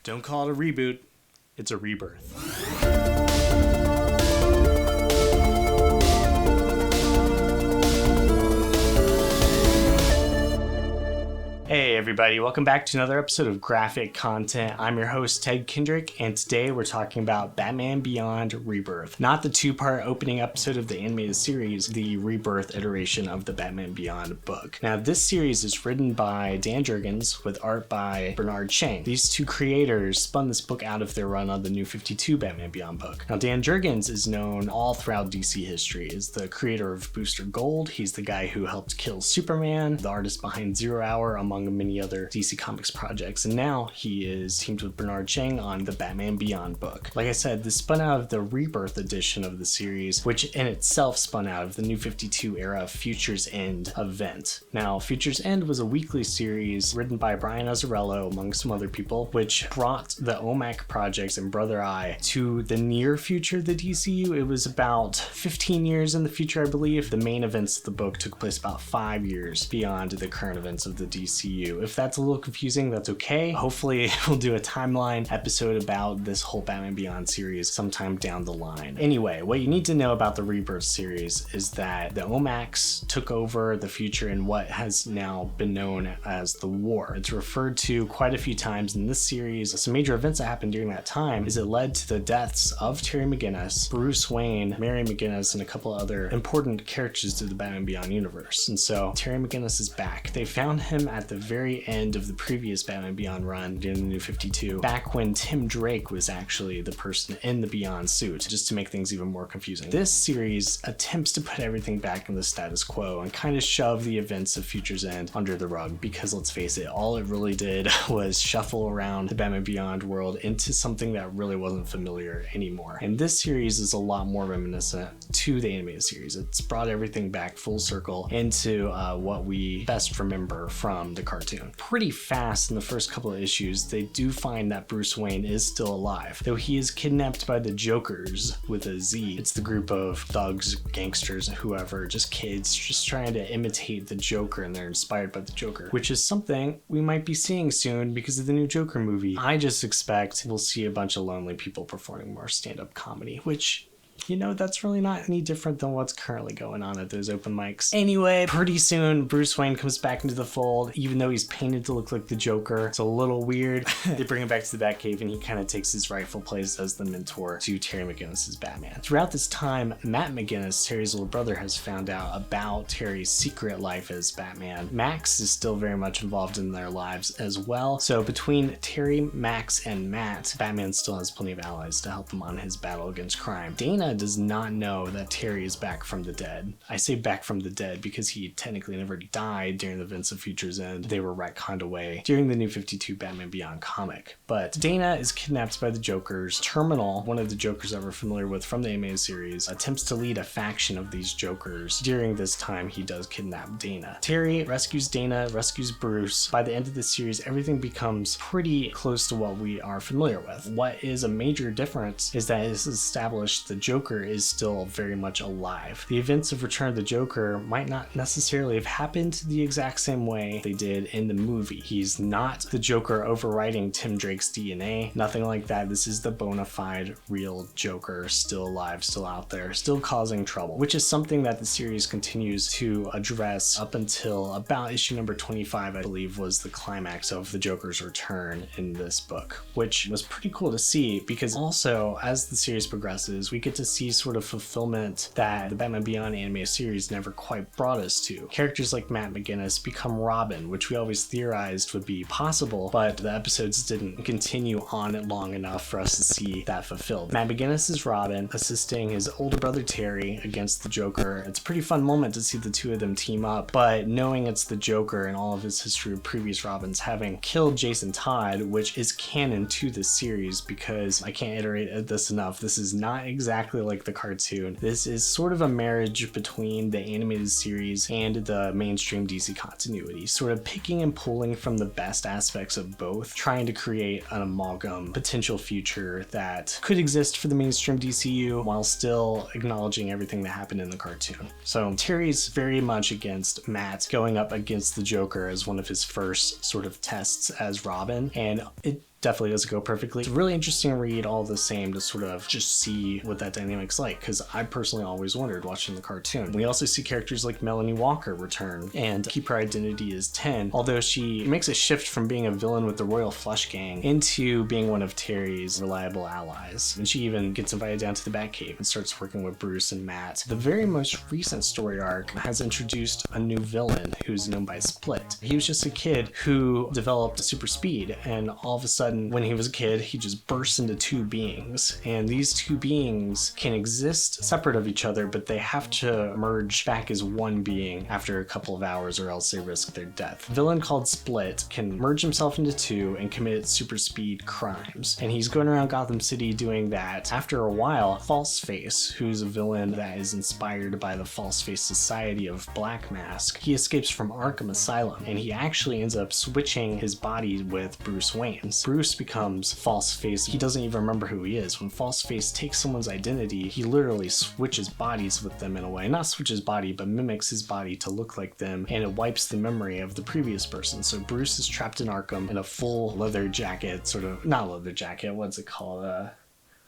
Don't call it a reboot, it's a rebirth. Hey everybody, welcome back to another episode of Graphic Content. I'm your host Ted Kendrick, and today we're talking about Batman Beyond Rebirth. Not the two-part opening episode of the animated series, the Rebirth iteration of the Batman Beyond book. Now this series is written by Dan Jurgens with art by Bernard Chang. These two creators spun this book out of their run on the New 52 Batman Beyond book. Now Dan Jurgens is known all throughout DC history as the creator of Booster Gold. He's the guy who helped kill Superman, the artist behind Zero Hour, among many other DC Comics projects, and now he is teamed with Bernard Chang on the Batman Beyond book. Like I said, this spun out of the Rebirth edition of the series, which in itself spun out of the New 52 era Futures End event. Now, Futures End was a weekly series written by Brian Azzarello, among some other people, which brought the OMAC projects and Brother Eye to the near future of the DCU. It was about 15 years in the future, I believe. The main events of the book took place about 5 years beyond the current events of the DCU. If that's a little confusing, that's okay. Hopefully we'll do a timeline episode about this whole Batman Beyond series sometime down the line. Anyway, what you need to know about the Rebirth series is that the OMACs took over the future in what has now been known as the War. It's referred to quite a few times in this series. Some major events that happened during that time is it led to the deaths of Terry McGinnis, Bruce Wayne, Mary McGinnis, and a couple other important characters to the Batman Beyond universe. And so Terry McGinnis is back. They found him at the very end of the previous Batman Beyond run during the New 52, back when Tim Drake was actually the person in the Beyond suit, just to make things even more confusing. This series attempts to put everything back in the status quo and kind of shove the events of Future's End under the rug, because let's face it, all it really did was shuffle around the Batman Beyond world into something that really wasn't familiar anymore. And this series is a lot more reminiscent to the animated series. It's brought everything back full circle into what we best remember from the cartoon. Pretty fast in the first couple of issues, they do find that Bruce Wayne is still alive, though he is kidnapped by the Jokers with a Z. It's the group of thugs, gangsters, whoever, just kids, just trying to imitate the Joker, and they're inspired by the Joker, which is something we might be seeing soon because of the new Joker movie. I just expect we'll see a bunch of lonely people performing more stand-up comedy, which, you know, that's really not any different than what's currently going on at those open mics. Anyway, pretty soon Bruce Wayne comes back into the fold, even though he's painted to look like the Joker. It's a little weird. They bring him back to the Batcave, and he kind of takes his rightful place as the mentor to Terry McGinnis' Batman. Throughout this time, Matt McGinnis, Terry's little brother, has found out about Terry's secret life as Batman. Max is still very much involved in their lives as well. So between Terry, Max, and Matt, Batman still has plenty of allies to help him on his battle against crime. Dana does not know that Terry is back from the dead. I say back from the dead because he technically never died during the events of Future's End. They were retconned away during the New 52 Batman Beyond comic. But Dana is kidnapped by the Jokers. Terminal, one of the Jokers that we're familiar with from the animated series, attempts to lead a faction of these Jokers. During this time, he does kidnap Dana. Terry rescues Dana, rescues Bruce. By the end of the series, everything becomes pretty close to what we are familiar with. What is a major difference is that it's established the Joker is still very much alive. The events of Return of the Joker might not necessarily have happened the exact same way they did in the movie. He's not the Joker overriding Tim Drake's DNA, nothing like that. This is the bona fide real Joker, still alive, still out there, still causing trouble, which is something that the series continues to address up until about issue number 25, I believe, was the climax of the Joker's return in this book, which was pretty cool to see, because also as the series progresses, we get to see sort of fulfillment that the Batman Beyond animated series never quite brought us to. Characters like Matt McGinnis become Robin, which we always theorized would be possible, but the episodes didn't continue on it long enough for us to see that fulfilled. Matt McGinnis is Robin, assisting his older brother Terry against the Joker. It's a pretty fun moment to see the two of them team up, but knowing it's the Joker and all of his history of previous Robins having killed Jason Todd, which is canon to this series, because I can't iterate this enough, this is not exactly like the cartoon. This is sort of a marriage between the animated series and the mainstream DC continuity, sort of picking and pulling from the best aspects of both, trying to create an amalgam potential future that could exist for the mainstream DCU while still acknowledging everything that happened in the cartoon. So Terry's very much against Matt going up against the Joker as one of his first sort of tests as Robin, and it definitely doesn't go perfectly. It's a really interesting read all the same to sort of just see what that dynamic's like, because I personally always wondered watching the cartoon. We also see characters like Melanie Walker return and keep her identity as 10, although she makes a shift from being a villain with the Royal Flush Gang into being one of Terry's reliable allies. And she even gets invited down to the Batcave and starts working with Bruce and Matt. The very most recent story arc has introduced a new villain who's known by Split. He was just a kid who developed super speed, and all of a sudden when he was a kid he just bursts into two beings, and these two beings can exist separate of each other, but they have to merge back as one being after a couple of hours or else they risk their death. A villain called Split can merge himself into two and commit super speed crimes, and he's going around Gotham City doing that. After a while, Falseface, who's a villain that is inspired by the Falseface Society of Black Mask, he escapes from Arkham Asylum, and he actually ends up switching his body with Bruce Wayne's. Bruce becomes Falseface. He doesn't even remember who he is. When Falseface takes someone's identity, he literally switches bodies with them in a way. Not switches body, but mimics his body to look like them, and it wipes the memory of the previous person. So Bruce is trapped in Arkham in a full leather jacket, sort of, not leather jacket, what's it called?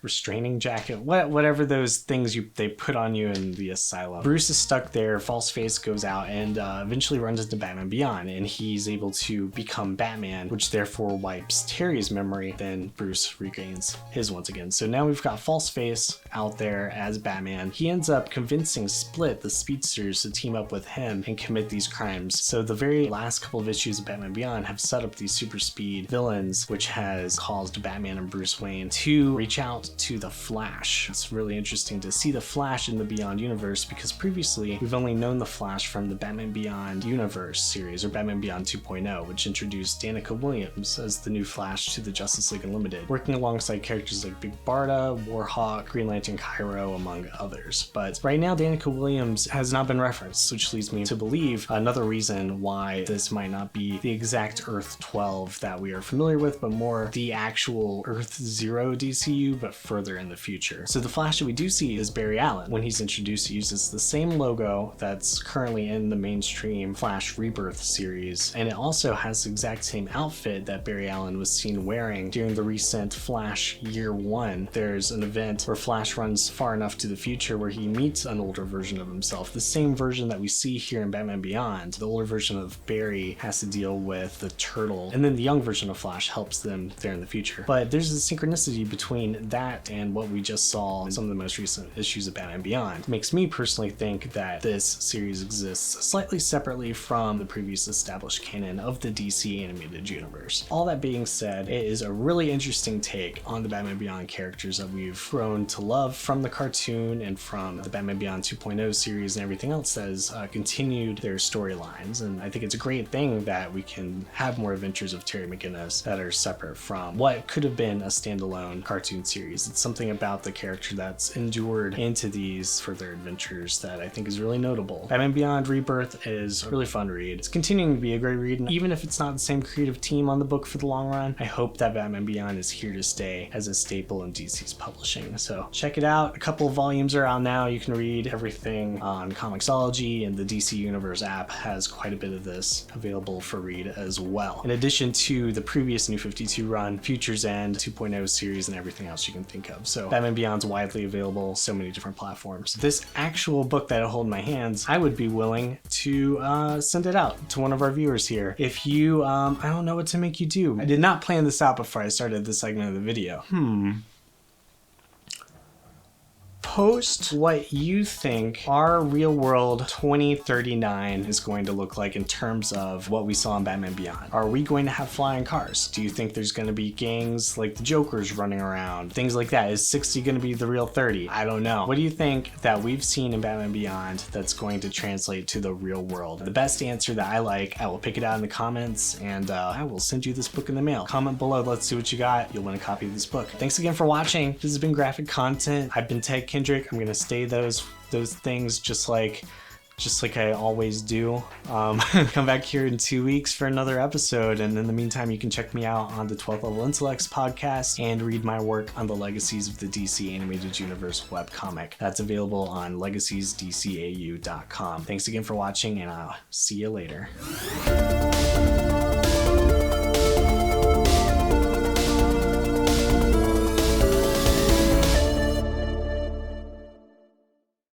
Restraining jacket, whatever those things they put on you in the asylum. Bruce is stuck there. Falseface goes out and eventually runs into Batman Beyond, and he's able to become Batman, which therefore wipes Terry's memory. Then Bruce regains his once again. So now we've got Falseface out there as Batman. He ends up convincing Split, the speedsters, to team up with him and commit these crimes. So the very last couple of issues of Batman Beyond have set up these super speed villains, which has caused Batman and Bruce Wayne to reach out to the Flash. It's really interesting to see the Flash in the Beyond universe, because previously we've only known the Flash from the Batman Beyond Universe series, or Batman Beyond 2.0, which introduced Danica Williams as the new Flash to the Justice League Unlimited, working alongside characters like Big Barda, Warhawk, Green Lantern Cairo, among others. But right now Danica Williams has not been referenced, which leads me to believe another reason why this might not be the exact Earth 12 that we are familiar with, but more the actual Earth 0 DCU, but further in the future. So the Flash that we do see is Barry Allen. When he's introduced, he uses the same logo that's currently in the mainstream Flash Rebirth series, and it also has the exact same outfit that Barry Allen was seen wearing during the recent Flash Year 1. There's an event where Flash runs far enough to the future where he meets an older version of himself, the same version that we see here in Batman Beyond. The older version of Barry has to deal with the Turtle, and then the young version of Flash helps them there in the future. But there's a synchronicity between that and what we just saw in some of the most recent issues of Batman Beyond. It makes me personally think that this series exists slightly separately from the previous established canon of the DC animated universe. All that being said, it is a really interesting take on the Batman Beyond characters that we've grown to love from the cartoon and from the Batman Beyond 2.0 series and everything else that has continued their storylines. And I think it's a great thing that we can have more adventures of Terry McGinnis that are separate from what could have been a standalone cartoon series. It's something about the character that's endured into these further adventures that I think is really notable. Batman Beyond Rebirth is a really fun read. It's continuing to be a great read, and even if it's not the same creative team on the book for the long run, I hope that Batman Beyond is here to stay as a staple in DC's publishing. So check it out. A couple of volumes are out now. You can read everything on Comixology, and the DC Universe app has quite a bit of this available for read as well. In addition to the previous New 52 run, Future's End, 2.0 series, and everything else you can think of. So Batman Beyond's widely available, so many different platforms. This actual book that I hold in my hands, I would be willing to send it out to one of our viewers here. If you, I don't know what to make you do. I did not plan this out before I started this segment of the video. Post what you think our real world 2039 is going to look like in terms of what we saw in Batman Beyond. Are we going to have flying cars? Do you think there's going to be gangs like the Joker's running around? Things like that. Is 60 going to be the real 30? I don't know. What do you think that we've seen in Batman Beyond that's going to translate to the real world? The best answer that I like, I will pick it out in the comments, and I will send you this book in the mail. Comment below, let's see what you got. You'll win a copy of this book. Thanks again for watching. This has been Graphic Content. I've been Ted Kendrick. I'm gonna stay those things just like I always do. Come back here in 2 weeks for another episode, and in the meantime you can check me out on the 12th Level Intellects podcast and read my work on the Legacies of the DC Animated Universe webcomic. That's available on legacieSDCAU.com. Thanks again for watching, and I'll see you later.